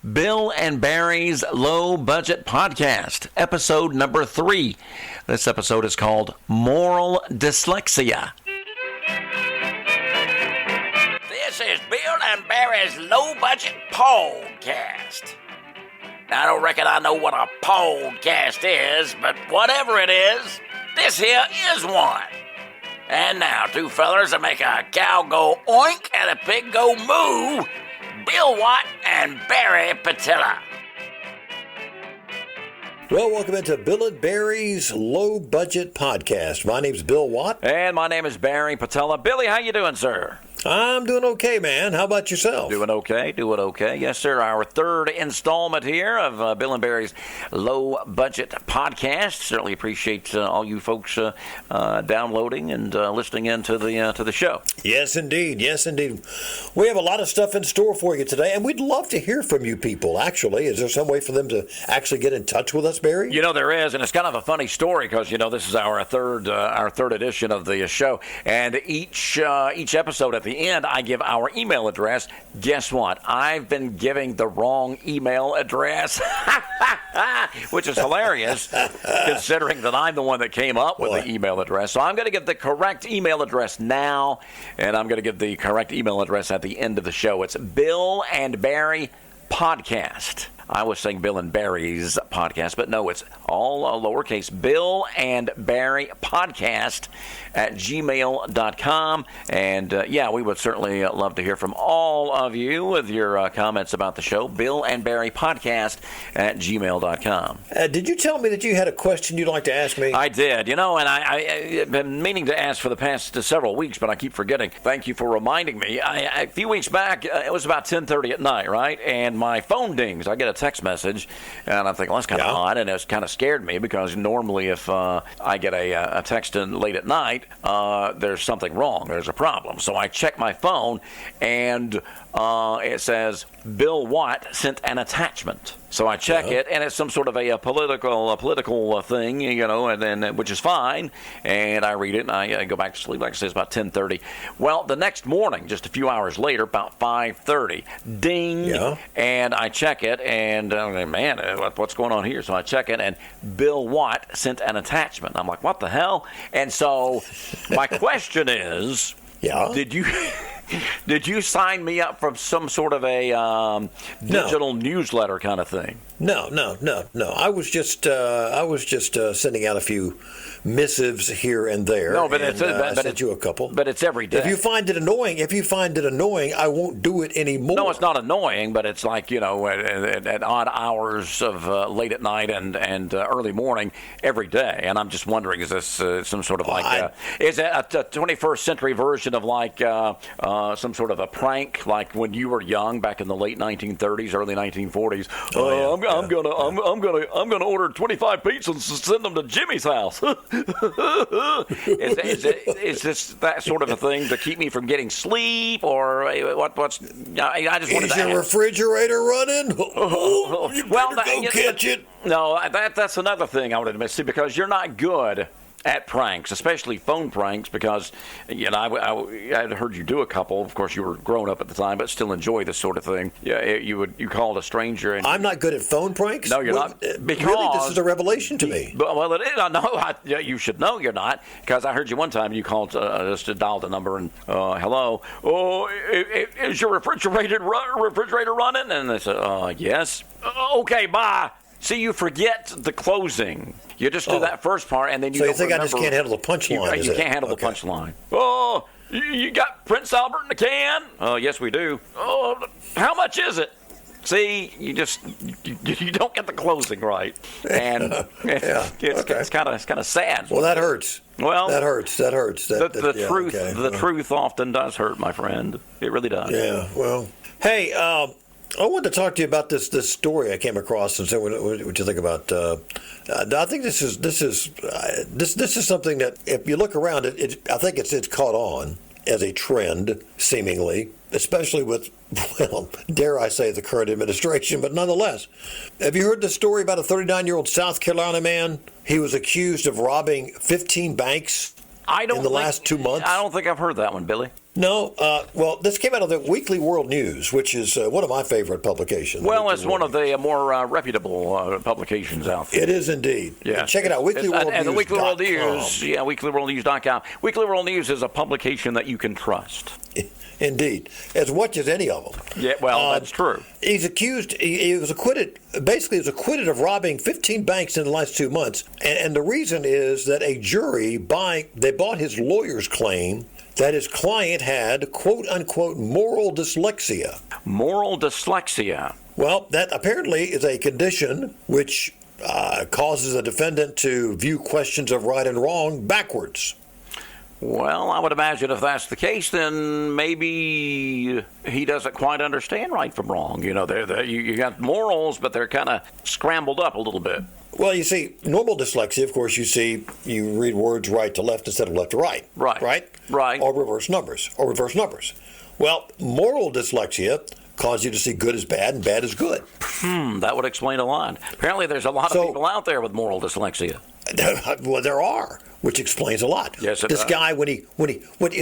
Bill and Barry's Low Budget Podcast, episode number 3. This episode is called Moral Dyslexia. This is Bill and Barry's Low Budget Podcast. I don't reckon I know what a podcast is, but whatever it is, this here is one. And now, two fellers that make a cow go oink and a pig go moo, Bill Watt and Barry Patilla. Well, welcome into Bill and Barry's Low Budget Podcast. My name's Bill Watt. And my name is Barry Patilla. Billy, how you doing, sir? I'm doing okay, man. How about yourself? Doing okay. Yes, sir. Our third installment here of Bill and Barry's Low Budget Podcast. Certainly appreciate all you folks downloading and listening into the show. Yes, indeed. Yes, indeed. We have a lot of stuff in store for you today, and we'd love to hear from you people, actually. Is there some way for them to actually get in touch with us, Barry? You know, there is, and it's kind of a funny story because, you know, this is our third edition of the show, and each episode at the end, I give our email address. Guess what? I've been giving the wrong email address, which is hilarious, considering that I'm the one that came up with the email address. So I'm going to give the correct email address now, and I'm going to give the correct email address at the end of the show. It's Bill and Barry Podcast. I was saying Bill and Barry's podcast, but no, it's all lowercase. Bill and Barry Podcast at gmail.com. And we would certainly love to hear from all of you with your comments about the show. Bill and Barry Podcast at gmail.com. Did you tell me that you had a question you'd like to ask me? I did, you know, and I've been meaning to ask for the past several weeks, but I keep forgetting. Thank you for reminding me. A few weeks back, it was about 10:30 at night, right? And my phone dings. I get a text message, and I'm thinking, well, that's kind of odd, and it's kind of scared me because normally if I get a text in late at night, there's something wrong. There's a problem. So I check my phone, and it says, Bill Watt sent an attachment. So I check it, and it's some sort of a political thing, you know, and then which is fine. And I read it, and I go back to sleep. Like I said, it's about 10:30. Well, the next morning, just a few hours later, about 5:30, ding, and I check it, and man, what's going on here? So I check it, and Bill Watt sent an attachment. I'm like, what the hell? And so my question is, Did you sign me up for some sort of a digital newsletter kind of thing? No. I was just sending out a few missives here and there. No, but I sent you a couple. But it's every day. If you find it annoying, I won't do it anymore. No, it's not annoying, but it's like, you know, at odd hours of late at night and early morning every day. And I'm just wondering, is this some sort of is it a 21st century version of like some sort of a prank, like when you were young back in the late 1930s, early 1940s? I'm gonna order 25 pizzas and send them to Jimmy's house. Is this that sort of a thing to keep me from getting sleep, or what's? I just wanted to ask. Is your refrigerator running? You better go catch it. No, that's another thing I wanted to miss. See, because you're not good at pranks, especially phone pranks, because, you know, I heard you do a couple. Of course, you were grown up at the time, but still enjoy this sort of thing. Yeah, you called a stranger. And I'm not good at phone pranks? No, you're not. Because really, this is a revelation to me. Well, it is. No, you should know you're not, because I heard you one time. You called just to dial the number and hello. Oh, is your refrigerator running? And they said, yes. Okay, bye. See, you forget the closing. You just do that first part, and then you. So you think I just can't handle the punchline? You can't handle the punchline. Oh, you got Prince Albert in a can? Oh, yes, we do. Oh, how much is it? See, you don't get the closing right, and it's kind of sad. Well, that hurts. Well, that hurts. The truth often does hurt, my friend. It really does. Yeah. Well, hey. I wanted to talk to you about this story I came across and say what you think about. I think this is something that if you look around, I think it's caught on as a trend, seemingly, especially with, well, dare I say, the current administration, but nonetheless. Have you heard the story about a 39-year-old South Carolina man? He was accused of robbing 15 banks in the last 2 months. I don't think I've heard that one, Billy. No, well, this came out of the Weekly World News, which is one of my favorite publications. Well, it's one of the more reputable publications out there. It is indeed. Yeah. Check it out, weeklyworldnews.com. And the Weekly World News, weeklyworldnews.com. Weekly World News is a publication that you can trust. Indeed, as much as any of them. Yeah, well, that's true. He's accused. He was acquitted. Basically, he was acquitted of robbing 15 banks in the last 2 months, and the reason is that a jury they bought his lawyer's claim that his client had quote unquote moral dyslexia. Moral dyslexia. Well, that apparently is a condition which causes a defendant to view questions of right and wrong backwards. Well, I would imagine if that's the case, then maybe he doesn't quite understand right from wrong. You know, you got morals, but they're kind of scrambled up a little bit. Well, you see, normal dyslexia, of course, you read words right to left instead of left to right. Right. Or reverse numbers. Well, moral dyslexia causes you to see good as bad and bad as good. That would explain a lot. Apparently, there's a lot of people out there with moral dyslexia. Well, there are, which explains a lot. Yes, this guy, when he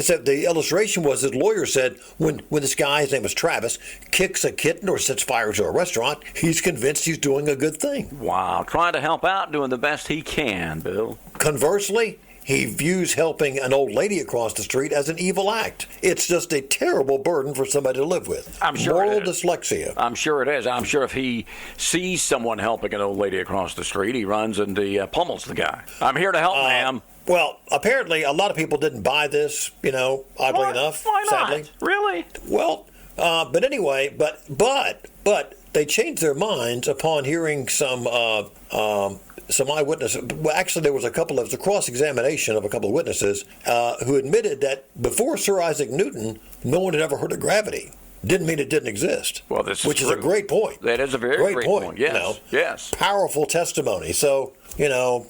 said the illustration was, his lawyer said, when this guy, his name was Travis, kicks a kitten or sets fire to a restaurant, he's convinced he's doing a good thing. Wow, trying to help out, doing the best he can, Bill. Conversely, he views helping an old lady across the street as an evil act. It's just a terrible burden for somebody to live with. I'm sure moral dyslexia. I'm sure it is. I'm sure if he sees someone helping an old lady across the street, he runs and pummels the guy. I'm here to help, ma'am. Well, apparently a lot of people didn't buy this, oddly enough. Why not? Sadly. Really? Well, but anyway, but they changed their minds upon hearing some eyewitnesses. Well, actually, there was a cross-examination of a couple of witnesses who admitted that before Sir Isaac Newton, no one had ever heard of gravity. Didn't mean it didn't exist. Well, this is which true. is a great point. That is a very great point. Yes. Yes. Powerful testimony. So I'm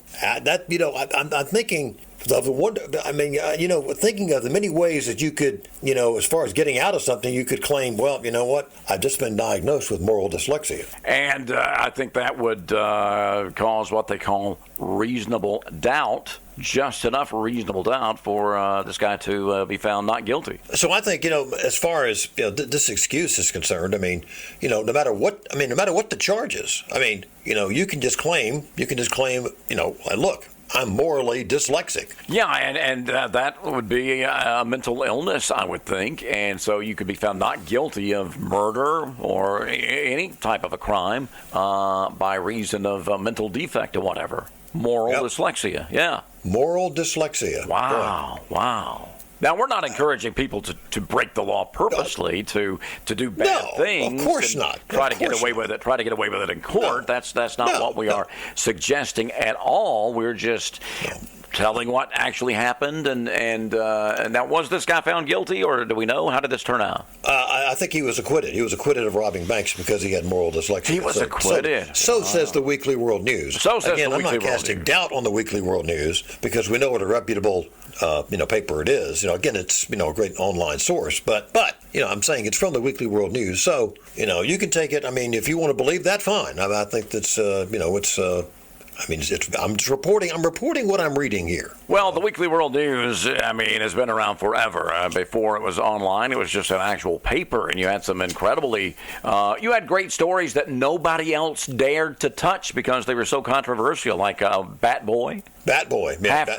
thinking. Thinking of the many ways that you could, as far as getting out of something, you could claim, well, you know what, I've just been diagnosed with moral dyslexia. And I think that would cause what they call reasonable doubt, just enough reasonable doubt for this guy to be found not guilty. So I think, as far as this excuse is concerned, no matter what the charges, you can just claim, look, I'm morally dyslexic. Yeah, and that would be a mental illness, I would think. And so you could be found not guilty of murder or any type of a crime by reason of a mental defect or whatever. Moral dyslexia, yeah. Moral dyslexia. Wow. Now, we're not encouraging people to break the law purposely, to do bad things. Of course not. Try to get away with it in court. That's not what we are suggesting at all. We're just telling what actually happened. And now, was this guy found guilty, or do we know? How did this turn out? I think he was acquitted. He was acquitted of robbing banks because he had moral dyslexia. He was acquitted. So says the Weekly World News. So says Again, the Weekly World News. I'm not casting doubt on the Weekly World News because we know what a reputable paper it is. Again, it's a great online source, but I'm saying it's from the Weekly World News. So you can take it. If you want to believe that, fine. I think that's I'm just reporting. I'm reporting what I'm reading here. Well, the Weekly World News, has been around forever. Before it was online, it was just an actual paper, and you had some you had great stories that nobody else dared to touch because they were so controversial, like Bat Boy. Bat Boy, yeah,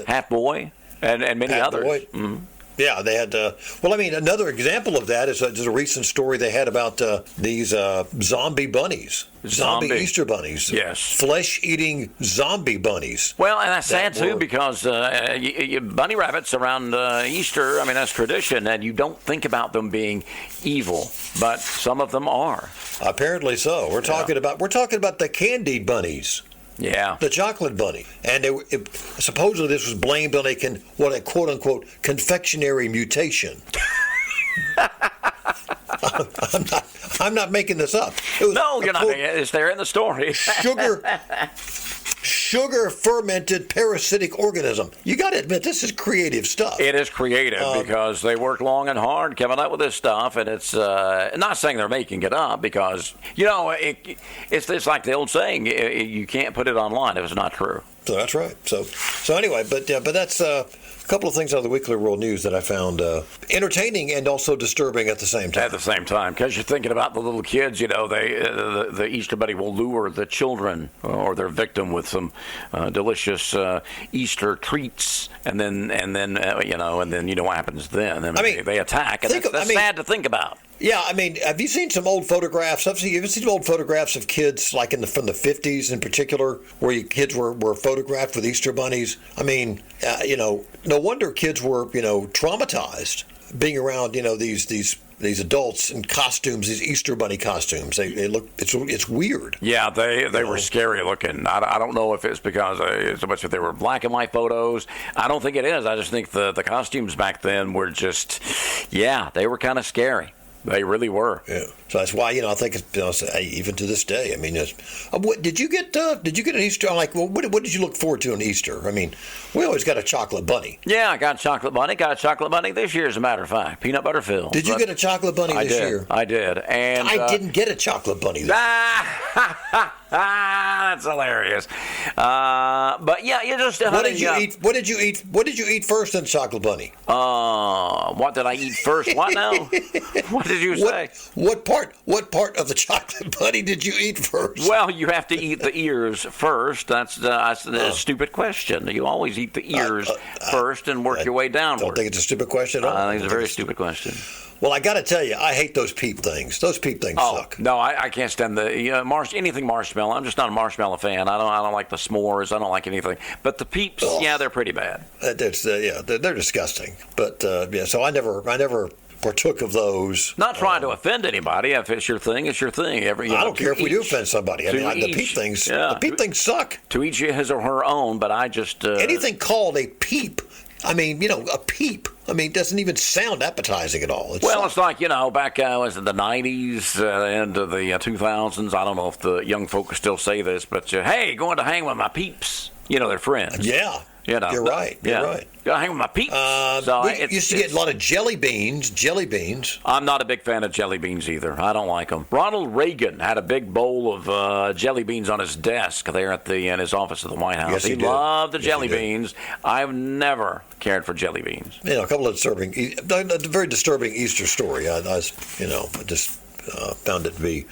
half boy, and many others. Boy. Mm-hmm. Yeah, they had. Another example of that is a recent story they had about these zombie bunnies, zombie Easter bunnies. Yes, flesh-eating zombie bunnies. Well, and that's sad too because bunny rabbits around Easter. That's tradition, and you don't think about them being evil, but some of them are. Apparently so. We're talking about the candied bunnies. Yeah, the chocolate bunny, and supposedly this was blamed on a quote unquote confectionery mutation. I'm not making this up. No, you're not. It's there in the story. Sugar fermented parasitic organism. You got to admit, this is creative stuff. It is creative because they work long and hard coming up with this stuff, and it's not saying they're making it up because it's like the old saying: you can't put it online if it's not true. So that's right. So anyway, but that's A couple of things out of the Weekly World News that I found entertaining and also disturbing at the same time. At the same time, because you're thinking about the little kids, the Easter Bunny will lure the children or their victim with some delicious Easter treats, and then you know what happens then. I mean, they attack, and that's sad to think about. Yeah, I mean, have you seen some old photographs? Have you seen old photographs of kids, like from the 50s in particular, where kids were photographed with Easter bunnies? I mean, no wonder kids were, traumatized being around, these adults in costumes, these Easter bunny costumes. They look, it's weird. Yeah, they were scary looking. I don't know if it's because so much if they were black and white photos. I don't think it is. I just think the costumes back then were just, they were kind of scary. They really were. Yeah. So that's why I think it's, even to this day. I mean, did you get an Easter? What did you look forward to on Easter? I mean, we always got a chocolate bunny. Yeah, I got a chocolate bunny. Got a chocolate bunny this year, as a matter of fact. Peanut butter filled. Did you get a chocolate bunny this year? I did. And I didn't get a chocolate bunny this year. That's hilarious. But yeah, you just. What did you eat? What did you eat? What did you eat first in the chocolate bunny? What did I eat first? What now? What did you say? What part of the chocolate bunny did you eat first? Well, you have to eat the ears first. That's a stupid question. You always eat the ears first and work your way downward. Don't think it's a stupid question at all. I think it's a very stupid question. Well, I got to tell you, I hate those peep things. Those peep things suck. No, I can't stand anything marshmallow. I'm just not a marshmallow fan. I don't like the s'mores. I don't like anything. But the peeps, they're pretty bad. They're disgusting. But so I never partook of those. Not trying to offend anybody. If it's your thing, it's your thing. I don't care if we do offend somebody. I mean, the peep things. The peep things suck. To each his or her own. But I just anything called a peep. I mean, a peep. I mean, it doesn't even sound appetizing at all. It's like, back was in the 90s, into the 2000s. I don't know if the young folks still say this, but, hey, going to hang with my peeps. They're friends. Yeah. You're right. You're right. Gotta hang with my peeps. We used to get a lot of jelly beans. I'm not a big fan of jelly beans either. I don't like them. Ronald Reagan had a big bowl of jelly beans on his desk there in his office at the White House. Yes, he loved the jelly beans. I've never cared for jelly beans. A couple of very disturbing Easter story. I just found it to be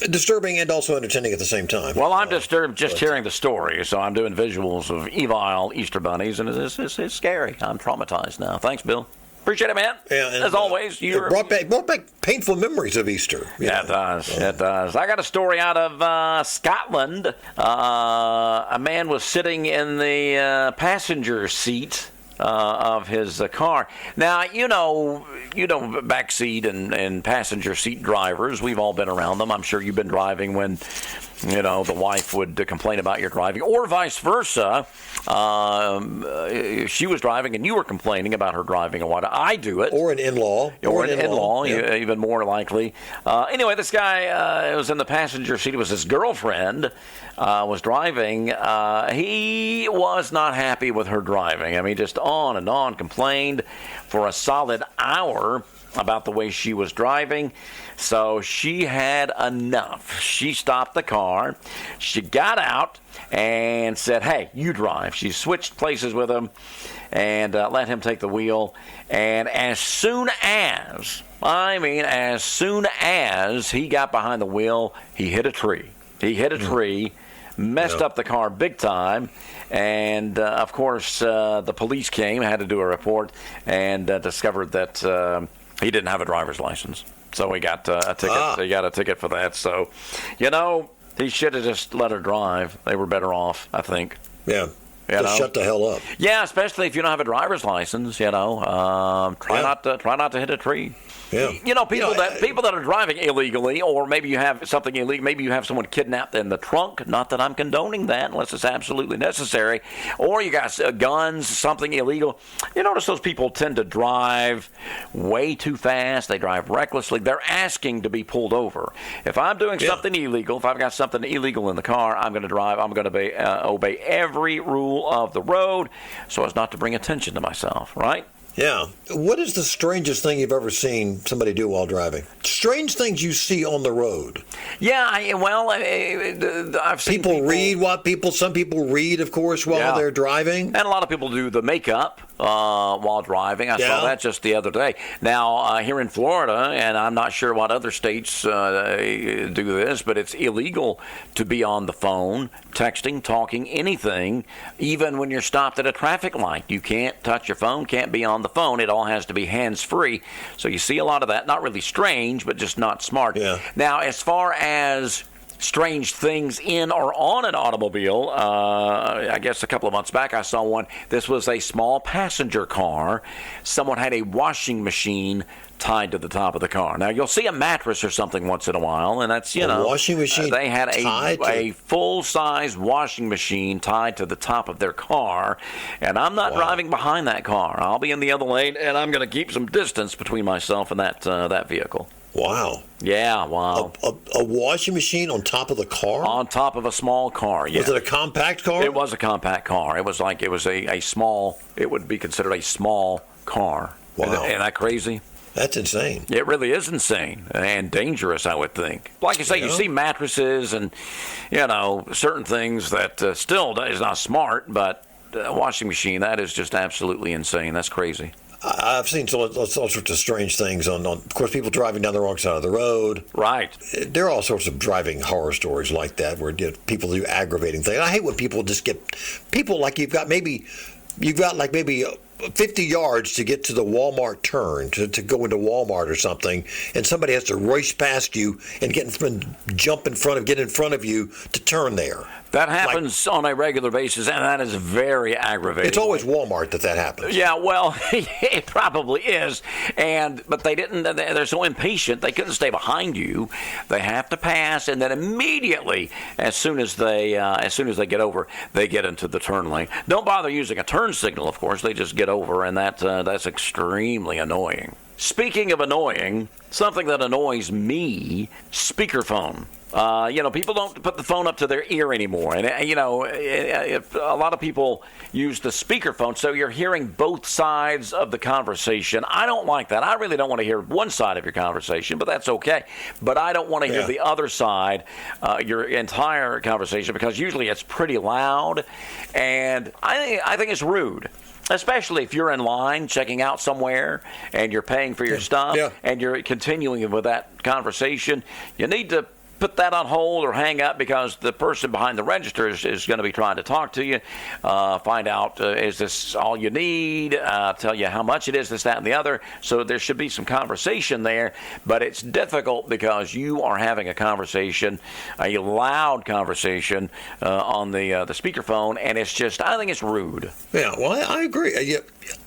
disturbing and also entertaining at the same time. Well, I'm disturbed just hearing the story, so I'm doing visuals of evil Easter bunnies, and it's scary. I'm traumatized now. Thanks, Bill. Appreciate it, man. Yeah, and, as always, it brought back painful memories of Easter. Yeah, it does. It does. I got a story out of Scotland. A man was sitting in the passenger seat of his car. Now, backseat and passenger seat drivers, we've all been around them. I'm sure you've been driving when, the wife would complain about your driving, or vice versa. She was driving and you were complaining about her driving, and why I do it. Or an in-law. Or an in-law, even more likely. Anyway, this guy was in the passenger seat. It was his girlfriend was driving. He was not happy with her driving. I mean, just on and on, complained for a solid hour about the way she was driving. So she had enough. She stopped the car. She got out and said, hey, you drive. She switched places with him and let him take the wheel. And as soon as he got behind the wheel, he hit a tree. Messed up the car big time. And, of course, the police came, had to do a report, and discovered that he didn't have a driver's license. So he got a ticket. He got a ticket for that. So, he should have just let her drive. They were better off, I think. Yeah. Just shut the hell up. Yeah, especially if you don't have a driver's license. Try not to hit a tree. Yeah. People that are driving illegally, or maybe you have something illegal, maybe you have someone kidnapped in the trunk. Not that I'm condoning that unless it's absolutely necessary. Or you got guns, something illegal. You notice those people tend to drive way too fast. They drive recklessly. They're asking to be pulled over. If I'm doing something illegal, if I've got something illegal in the car, I'm going to drive. I'm going to obey every rule of the road so as not to bring attention to myself, right? Yeah. What is the strangest thing you've ever seen somebody do while driving? Strange things you see on the road. Yeah, I've seen People read what people. Some people read, of course, while they're driving. And a lot of people do the makeup while driving. I saw that just the other day. Now, here in Florida, and I'm not sure what other states do this, but it's illegal to be on the phone, texting, talking, anything, even when you're stopped at a traffic light. You can't touch your phone, can't be on the phone. It all has to be hands-free. So you see a lot of that. Not really strange, but just not smart. Yeah. Now, as far as strange things in or on an automobile, I guess a couple of months back I saw one. This was a small passenger car. Someone had a washing machine tied to the top of the car. Now, you'll see a mattress or something once in a while, and that's, washing machine they had a full-size washing machine tied to the top of their car, and I'm not driving behind that car. I'll be in the other lane, and I'm going to keep some distance between myself and that vehicle. Wow. Yeah, wow. A washing machine on top of the car? On top of a small car, yeah. Was it a compact car? It was a compact car. It was a small, it would be considered a small car. Wow. Isn't that crazy? That's insane. It really is insane and dangerous, I would think. Like you say, you see mattresses and, certain things that still is not smart, but a washing machine, that is just absolutely insane. That's crazy. I've seen all sorts of strange things on, of course, people driving down the wrong side of the road. Right. There are all sorts of driving horror stories like that where people do aggravating things. I hate when people just get, like you've got maybe 50 yards to get to the Walmart turn, to go into Walmart or something, and somebody has to race past you and get in front of you to turn there. That happens on a regular basis, and that is very aggravating. It's always Walmart that happens. Yeah, well, it probably is. But they didn't. They're so impatient they couldn't stay behind you. They have to pass, and then immediately, as soon as they get over, they get into the turn lane. Don't bother using a turn signal, of course. They just get over, and that's extremely annoying. Speaking of annoying, something that annoys me: speakerphone. People don't put the phone up to their ear anymore. And, if a lot of people use the speakerphone, so you're hearing both sides of the conversation. I don't like that. I really don't want to hear one side of your conversation, but that's okay. But I don't want to hear the other side, your entire conversation, because usually it's pretty loud. And I think it's rude. Especially if you're in line checking out somewhere and you're paying for your stuff and you're continuing with that conversation, you need to put that on hold or hang up, because the person behind the register is going to be trying to talk to you, find out, is this all you need, tell you how much it is, this, that, and the other. So there should be some conversation there, but it's difficult because you are having a conversation, a loud conversation on the speakerphone, and it's just, I think it's rude. Yeah, well, I agree.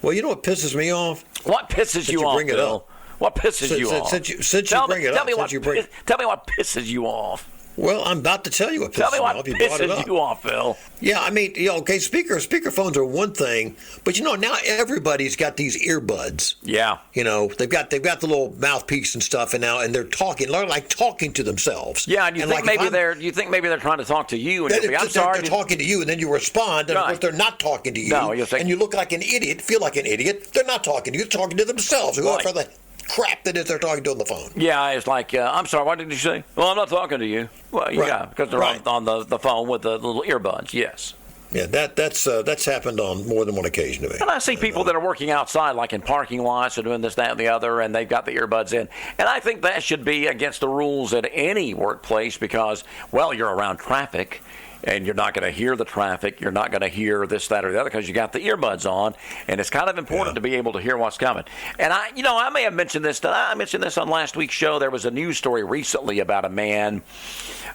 Well, you know what pisses me off? What pisses you off, Bill? What pisses you off? Since you bring it up. Tell me what pisses you off. Well, I'm about to tell you what pisses me off. You brought it up. Pisses you off, Phil. Yeah, I mean, okay, speakerphones are one thing, but now everybody's got these earbuds. Yeah. They've got the little mouthpiece and stuff, and they're talking, like talking to themselves. Yeah, and you think maybe they're trying to talk to you, and I'm sorry, they're talking to you, and then you respond, and of course they're not talking to you. No, and you look like an idiot, feel like an idiot. They're not talking to you; they're talking to themselves. Whoever the crap that is they're talking to on the phone. Yeah, it's like, I'm sorry, what did you say? Well, I'm not talking to you. Well, yeah, because they're on the phone with the little earbuds, yes. Yeah, that's happened on more than one occasion to me. And I see people that are working outside, like in parking lots, or doing this, that, and the other, and they've got the earbuds in. And I think that should be against the rules at any workplace because, well, you're around traffic, and you're not going to hear the traffic. You're not going to hear this, that, or the other because you got the earbuds on, and it's kind of important to be able to hear what's coming. And I may have mentioned this. I mentioned this on last week's show. There was a news story recently about a man.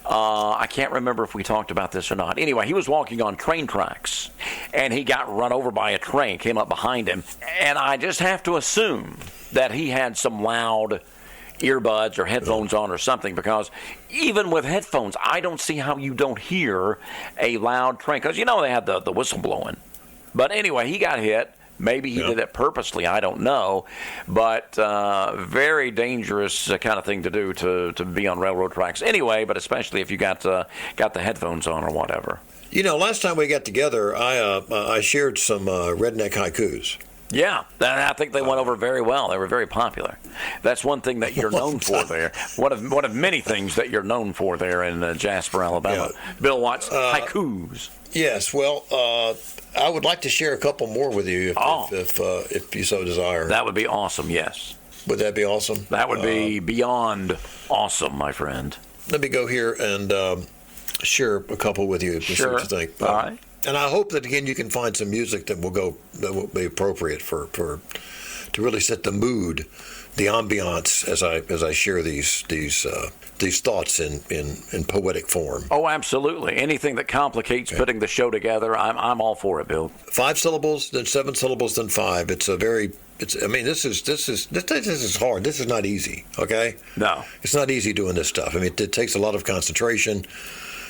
I can't remember if we talked about this or not. Anyway, he was walking on train tracks, and he got run over by a train, came up behind him, and I just have to assume that he had some loud earbuds or headphones on or something, because even with headphones, I don't see how you don't hear a loud train, because they had the whistle blowing. But anyway, he got hit. Maybe he did it purposely. I don't know. But very dangerous kind of thing to do to be on railroad tracks anyway, but especially if you got the headphones on or whatever. Last time we got together, I shared some redneck haikus. Yeah, I think they went over very well. They were very popular. That's one thing that you're known for there. One of many things that you're known for there in Jasper, Alabama. Yeah. Bill Watts, haikus. Yes, well, I would like to share a couple more with you if you so desire. That would be awesome, yes. Would that be awesome? That would be beyond awesome, my friend. Let me go here and share a couple with you. See Sure. what you think. All right. And I hope that again you can find some music that will be appropriate to really set the mood, the ambiance as I share these thoughts in poetic form. Oh, absolutely. Anything that complicates putting the show together, I'm all for it, Bill. 5 syllables, then 7 syllables, then 5. This is hard. This is not easy. Okay. No. It's not easy doing this stuff. I mean, it takes a lot of concentration.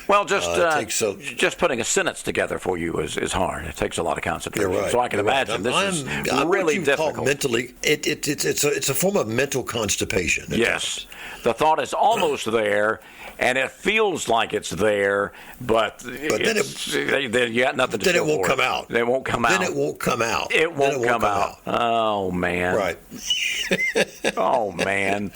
Well, just putting a sentence together for you is hard. It takes a lot of concentration. You're right. So I can imagine this is really difficult. Call mentally, it's a form of mental constipation. Yes, the thought is almost there, and it feels like it's there, but then you got nothing to show for it. Then it won't come out. It won't come out. Then it won't come out. It won't come out. Oh man. Right. Oh man.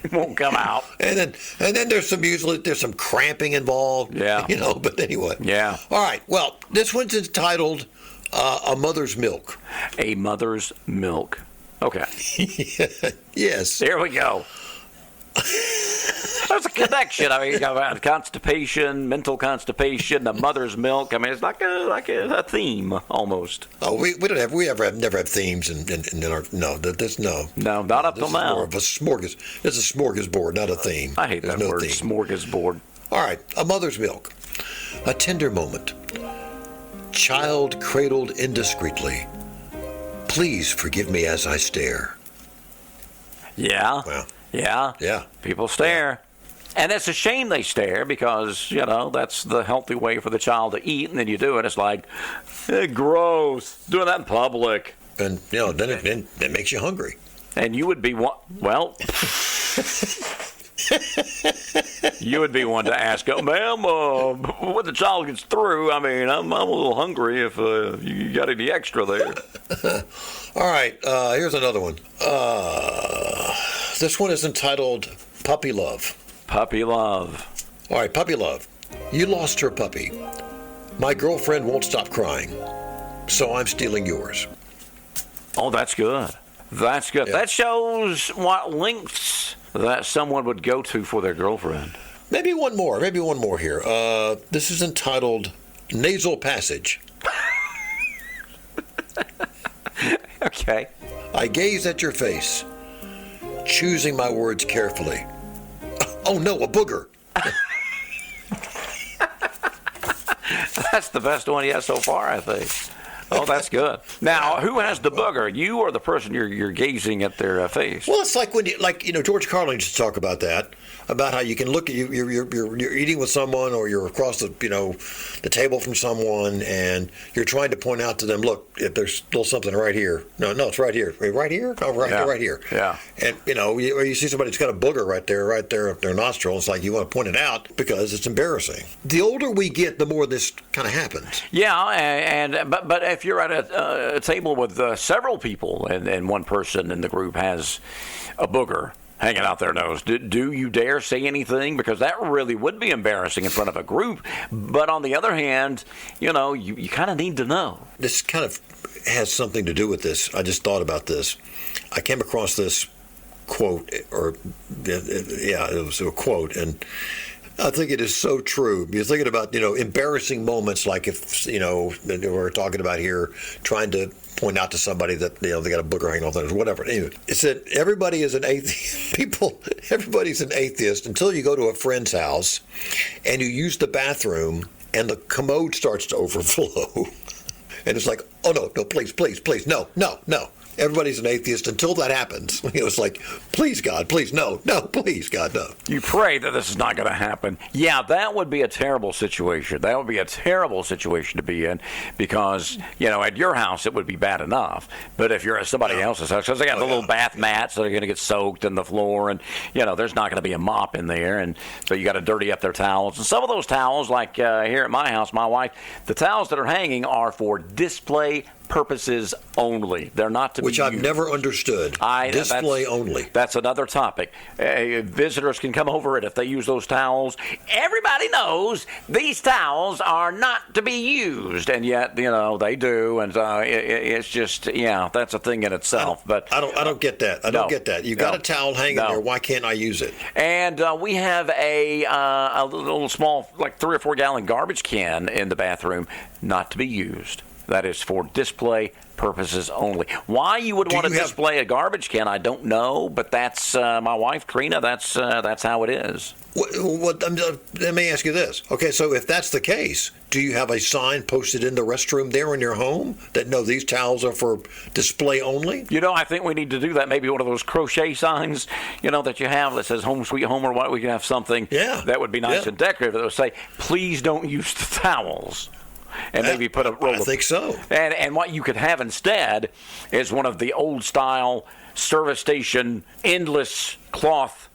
It won't come out. And then there's some cramping involved. Yeah. But anyway. Yeah. All right. Well, this one's entitled A Mother's Milk. A Mother's Milk. Okay. Yes. There we go. There's a connection. I mean, you got constipation, mental constipation, the mother's milk. I mean, it's like a theme almost. Oh, we never have themes in our no. Not up till now. More of a smorgasbord. It's a smorgasbord, not a theme. I hate that word, smorgasbord. All right, a mother's milk, a tender moment, child cradled indiscreetly. Please forgive me as I stare. Yeah. Well. Yeah. People stare. And it's a shame they stare because, that's the healthy way for the child to eat. And then you do it. It's like, gross. Doing that in public. And, then it makes you hungry. And you would be one, well, you would be one to ask, ma'am, when the child gets through, I mean, I'm a little hungry if you got any extra there. All right, here's another one. This one is entitled Puppy Love. Puppy Love. All right, Puppy Love. You lost her puppy. My girlfriend won't stop crying, so I'm stealing yours. Oh, that's good. That's good. Yeah. That shows what lengths that someone would go to for their girlfriend. Maybe one more here. This is entitled Nasal Passage. Okay. I gaze at your face, choosing my words carefully. Oh no, a booger. That's the best one yet so far, I think. Oh, that's good. Now, who has the booger? You or the person you're gazing at their face? Well, it's like when George Carlin used to talk about that, about how you can look at you're eating with someone or you're across the table from someone and you're trying to point out to them, look, if there's still something right here. No, it's right here. Right here? No, right here. Yeah. And you see somebody that's got a booger right there up their nostril. It's like you want to point it out because it's embarrassing. The older we get, the more this kind of happens. Yeah, but if you're at a table with several people and one person in the group has a booger hanging out their nose, do you dare say anything? Because that really would be embarrassing in front of a group. But on the other hand, you kind of need to know. This kind of has something to do with this. I just thought about this. I came across this quote, it was a quote, and I think it is so true. You're thinking about, embarrassing moments like if, we're talking about here, trying to point out to somebody that, they got a booger hanging off their nose, whatever. Anyway, it said everybody is an atheist. Everybody's an atheist until you go to a friend's house and you use the bathroom and the commode starts to overflow. And it's like, oh, no, please, no. Everybody's an atheist until that happens. It's like, please, God, please, no, please, God, no. You pray that this is not going to happen. Yeah, that would be a terrible situation. That would be a terrible situation to be in because, at your house it would be bad enough. But if you're at somebody else's house, because they got the little bath mats that are going to get soaked in the floor and, there's not going to be a mop in there. And so you got to dirty up their towels. And some of those towels, like here at my house, my wife, the towels that are hanging are for display purposes only. They're not to be Which I've never understood. Display only. That's another topic. Visitors can come over it if they use those towels. Everybody knows these towels are not to be used, and yet they do, and it's just that's a thing in itself. But I don't get that. I don't get that. You got a towel hanging there. Why can't I use it? And we have a little small, like 3 or 4 gallon garbage can in the bathroom, not to be used. That is for display purposes only. Why you would want to display a garbage can, I don't know, but that's my wife, Trina. That's how it is. Let me ask you this. Okay, so if that's the case, do you have a sign posted in the restroom there in your home that these towels are for display only? I think we need to do that. Maybe one of those crochet signs, that you have that says "Home Sweet Home," or what? We can have something that would be nice and decorative that would say, "Please don't use the towels." And maybe put a roll. I think so. And what you could have instead is one of the old style service station endless cloth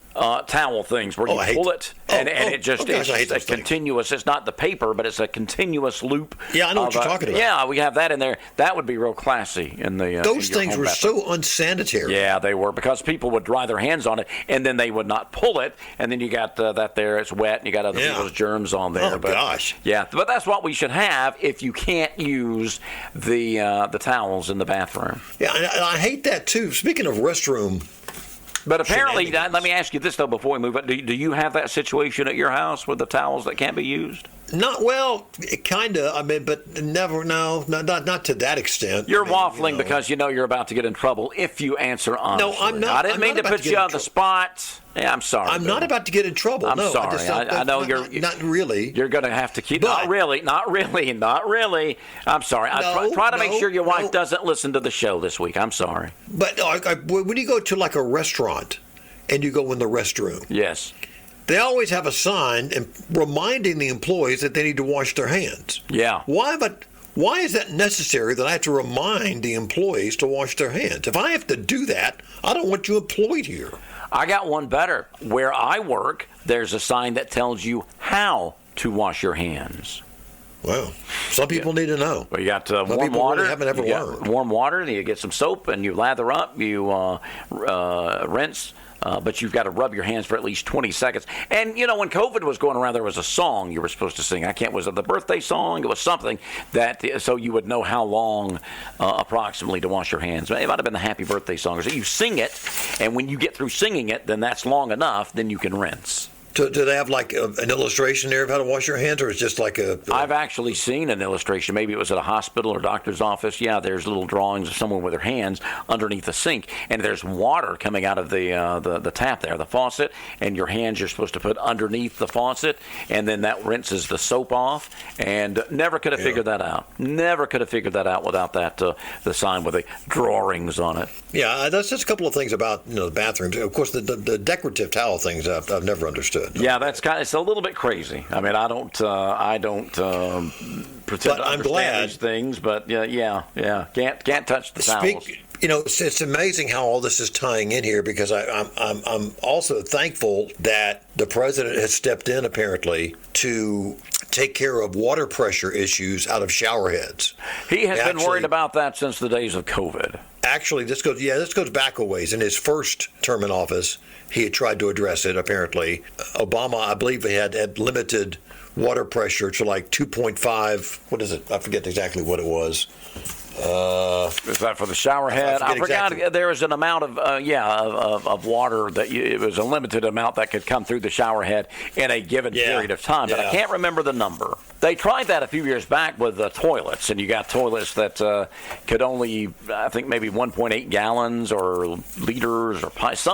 towel things where you pull it and it's a continuous. It's not the paper, but it's a continuous loop. Yeah, I know what you're talking about. Yeah, we have that in there. That would be real classy in the. Those things were so unsanitary. Yeah, they were, because people would dry their hands on it and then they would not pull it, and then you got that there. It's wet and you got other people's germs on there. Oh gosh. Yeah, but that's what we should have if you can't use the towels in the bathroom. Yeah, and I hate that too. Speaking of restroom. But apparently, let me ask you this, though, before we move on. Do you have that situation at your house with the towels that can't be used? Not well, kind of. I mean, but never. No, not to that extent. You're waffling because you're about to get in trouble if you answer honestly. No, I'm not. I didn't mean to put you on the spot. Yeah, I'm sorry. I'm not about to get in trouble. I'm sorry. I know you're not really. You're going to have to keep. Not really. I'm sorry. Try to make sure your wife doesn't listen to the show this week. I'm sorry. But when you go to like a restaurant and you go in the restroom, yes. They always have a sign reminding the employees that they need to wash their hands. Yeah. Why is that necessary that I have to remind the employees to wash their hands? If I have to do that, I don't want you employed here. I got one better. Where I work, there's a sign that tells you how to wash your hands. Well, some people need to know. Well, you got warm water. Really haven't ever learned. Warm water, and you get some soap, and you lather up, you rinse. But you've got to rub your hands for at least 20 seconds. And, when COVID was going around, there was a song you were supposed to sing. Was it the birthday song? It was something so you would know how long approximately to wash your hands. It might have been the happy birthday song. So you sing it, and when you get through singing it, then that's long enough, then you can rinse. Do they have like an illustration there of how to wash your hands, or it's just like I've actually seen an illustration. Maybe it was at a hospital or doctor's office. Yeah, there's little drawings of someone with their hands underneath the sink, and there's water coming out of the tap there, the faucet, and your hands you're supposed to put underneath the faucet, and then that rinses the soap off. And never could have figured that out. Never could have figured that out without that the sign with the drawings on it. Yeah, that's just a couple of things about the bathrooms. Of course, the decorative towel things I've never understood. Yeah, it's a little bit crazy. I mean, I don't pretend to understand these things, but can't touch the towels. It's amazing how all this is tying in here, because I'm also thankful that the president has stepped in apparently to take care of water pressure issues out of shower heads. He has been worried about that since the days of COVID. Actually, this goes back a ways. In his first term in office, he had tried to address it, apparently. Obama, I believe, had limited water pressure to like 2.5. What is it? I forget exactly what it was. Is that for the shower head? I forgot. Exactly. There was an amount of water that it was a limited amount that could come through the shower head in a given period of time, but I can't remember the number. They tried that a few years back with toilets, and you got toilets that could only, I think, maybe 1.8 gallons or liters or pints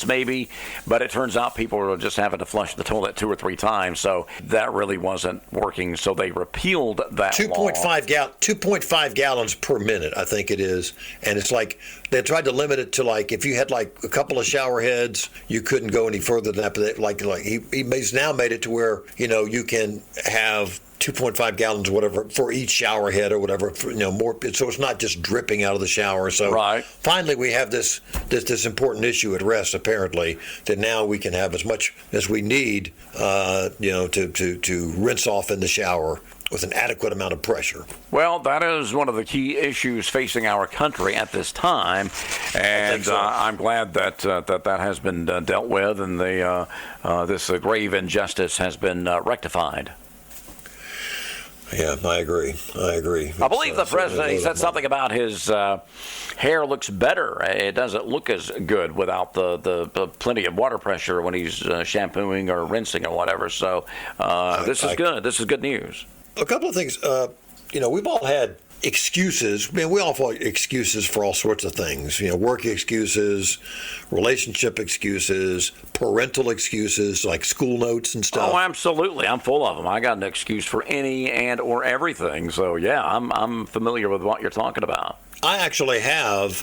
maybe, but it turns out people were just having to flush the toilet 2 or 3 times, so that really wasn't working, so they repealed that 2.5 gallons per minute, I think it is. And it's like they tried to limit it to like if you had like a couple of shower heads, you couldn't go any further than that. But he's now made it to where you can have 2.5 gallons or whatever for each shower head or whatever, more, so it's not just dripping out of the shower. So finally we have this important issue at rest, apparently, that now we can have as much as we need to rinse off in the shower with an adequate amount of pressure. Well, that is one of the key issues facing our country at this time, and I'm glad that that has been dealt with, and this grave injustice has been rectified. Yeah, I agree. I believe the president, he said something about his hair looks better. It doesn't look as good without the plenty of water pressure when he's shampooing or rinsing or whatever. So this is good. This is good news. A couple of things. We've all had excuses. Man, we all have excuses for all sorts of things. Work excuses, relationship excuses, parental excuses, like school notes and stuff. Oh, absolutely. I'm full of them. I got an excuse for any and or everything. So, yeah, I'm familiar with what you're talking about. I actually have,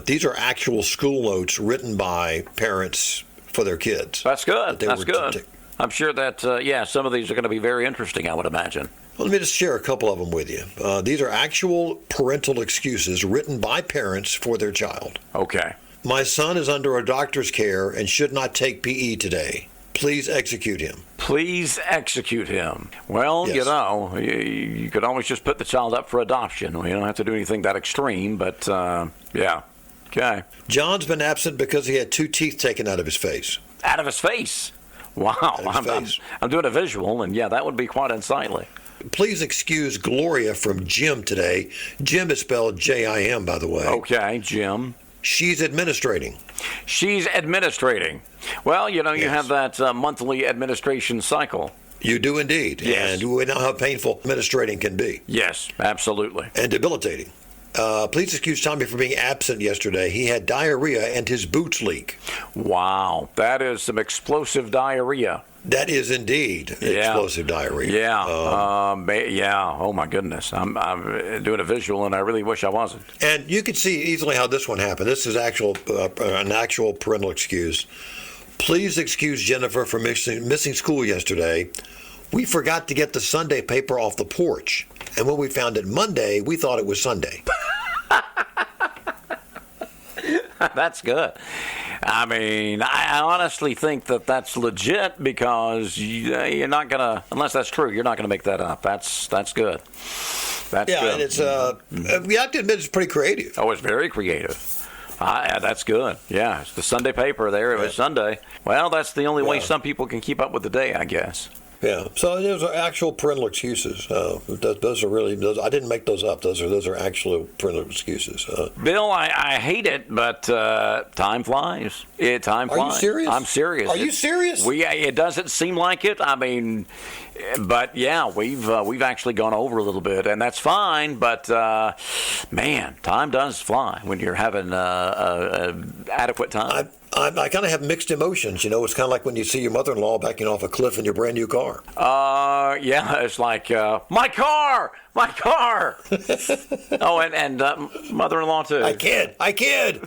these are actual school notes written by parents for their kids. That's good. That's good. I'm sure that, some of these are going to be very interesting, I would imagine. Well, let me just share a couple of them with you. These are actual parental excuses written by parents for their child. Okay. My son is under a doctor's care and should not take PE today. Please execute him. Please execute him. Well, Yes. you could always just put the child up for adoption. We don't have to do anything that extreme, but, yeah. Okay. John's been absent because he had 2 teeth taken out of his face. Out of his face. Wow. I'm doing a visual, and, yeah, that would be quite unsightly. Please excuse Gloria from gym today. Jim is spelled J-I-M, by the way. Okay, Jim. She's administrating. She's administrating. Well, you Yes. have that monthly administration cycle. You do indeed. Yes. And we know how painful administrating can be. Yes, absolutely. And debilitating. Please excuse Tommy for being absent yesterday. He had diarrhea and his boots leak. Wow, that is some explosive diarrhea. That is indeed explosive diarrhea. Yeah, yeah. Oh my goodness, I'm doing a visual, and I really wish I wasn't. And you can see easily how this one happened. This is an actual parental excuse. Please excuse Jennifer for missing school yesterday. We forgot to get the Sunday paper off the porch, and when we found it Monday, we thought it was Sunday. That's good. I mean, I honestly think that that's legit because you're not gonna, unless that's true, you're not gonna make that up. That's good. That's yeah, good. and it's we have to admit it's pretty creative. Oh, it's very creative. That's good. Yeah, it's the Sunday paper there. It was Sunday. Well, that's the only way some people can keep up with the day, I guess. Yeah, so those are actual parental excuses. Those are really. I didn't make those up. Those are actual parental excuses. Bill, I hate it, but time flies. Time flies. Are you serious? I'm serious. Are you serious? It doesn't seem like it. I mean, but yeah, we've actually gone over a little bit, and that's fine. But man, time does fly when you're having adequate time. I kind of have mixed emotions. It's kind of like when you see your mother-in-law backing off a cliff in your brand new car. Yeah, it's like my car. Oh, and mother-in-law too. I kid.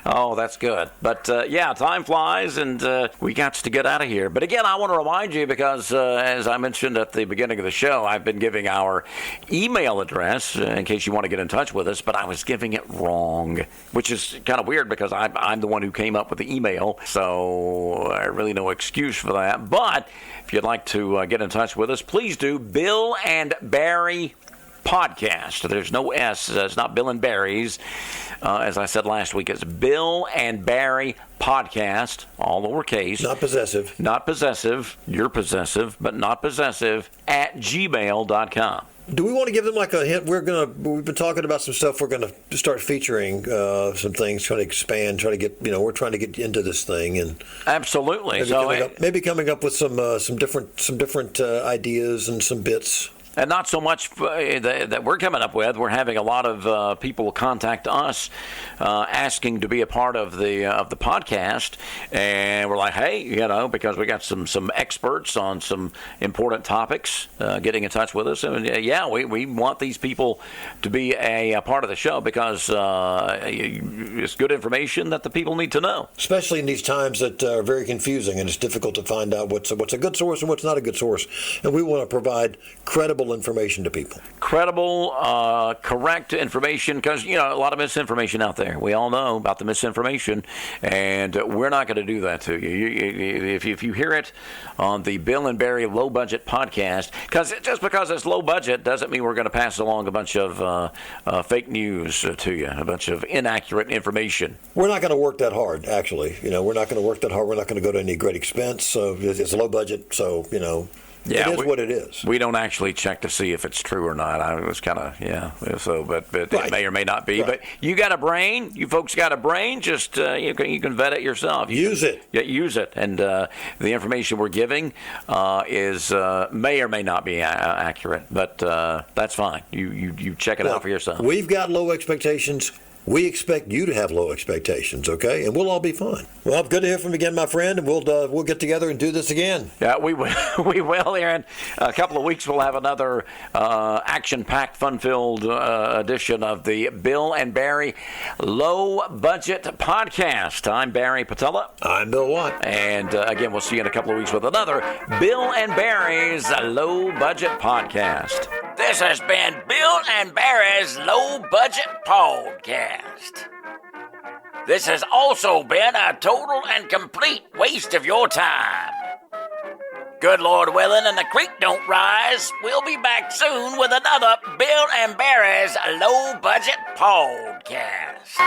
Oh, that's good. But, time flies, and we got to get out of here. But, again, I want to remind you because, as I mentioned at the beginning of the show, I've been giving our email address in case you want to get in touch with us, but I was giving it wrong, which is kind of weird because I'm the one who came up with the email, so I really no excuse for that. But if you'd like to get in touch with us, please do. Bill and Barry Podcast. There's no S. It's not Bill and Barry's. As I said last week, it's Bill and Barry Podcast, all lowercase. Not possessive. Not possessive. You're possessive, but not possessive, at gmail.com. Do we want to give them like a hint? We've been talking about some stuff. We're going to start featuring some things, trying to expand, we're trying to get into this thing, and absolutely. Maybe coming up with some different ideas and some bits. And not so much that we're coming up with. We're having a lot of people contact us asking to be a part of the podcast, and we're like, hey, because we got some experts on some important topics getting in touch with us, and we want these people to be a part of the show because it's good information that the people need to know. Especially in these times that are very confusing, and it's difficult to find out what's a good source and what's not a good source. And we want to provide credible credible information to people. Credible, correct information, because, a lot of misinformation out there. We all know about the misinformation, and we're not going to do that to you. If you hear it on the Bill and Barry Low Budget podcast, just because it's low budget doesn't mean we're going to pass along a bunch of fake news to you, a bunch of inaccurate information. We're not going to work that hard, actually. We're not going to work that hard. We're not going to go to any great expense. So it's low budget, so, Yeah, it is what it is. We don't actually check to see if it's true or not. I was kind of, so, but Right. it may or may not be. Right. But you got a brain. You folks got a brain. Just you can vet it yourself. Use it. Yeah, use it. And the information we're giving is may or may not be accurate, but that's fine. You check it out for yourself. We've got low expectations. We expect you to have low expectations, okay? And we'll all be fine. Well, good to hear from you again, my friend, and we'll get together and do this again. Yeah, we will. We will, Aaron. A couple of weeks, we'll have another action-packed, fun-filled edition of the Bill and Barry Low Budget Podcast. I'm Barry Patella. I'm Bill Watt. And again, we'll see you in a couple of weeks with another Bill and Barry's Low Budget Podcast. This has been Bill and Barry's Low Budget Podcast. This has also been a total and complete waste of your time. Good Lord willing and the creek don't rise, we'll be back soon with another Bill and Barry's Low Budget Podcast.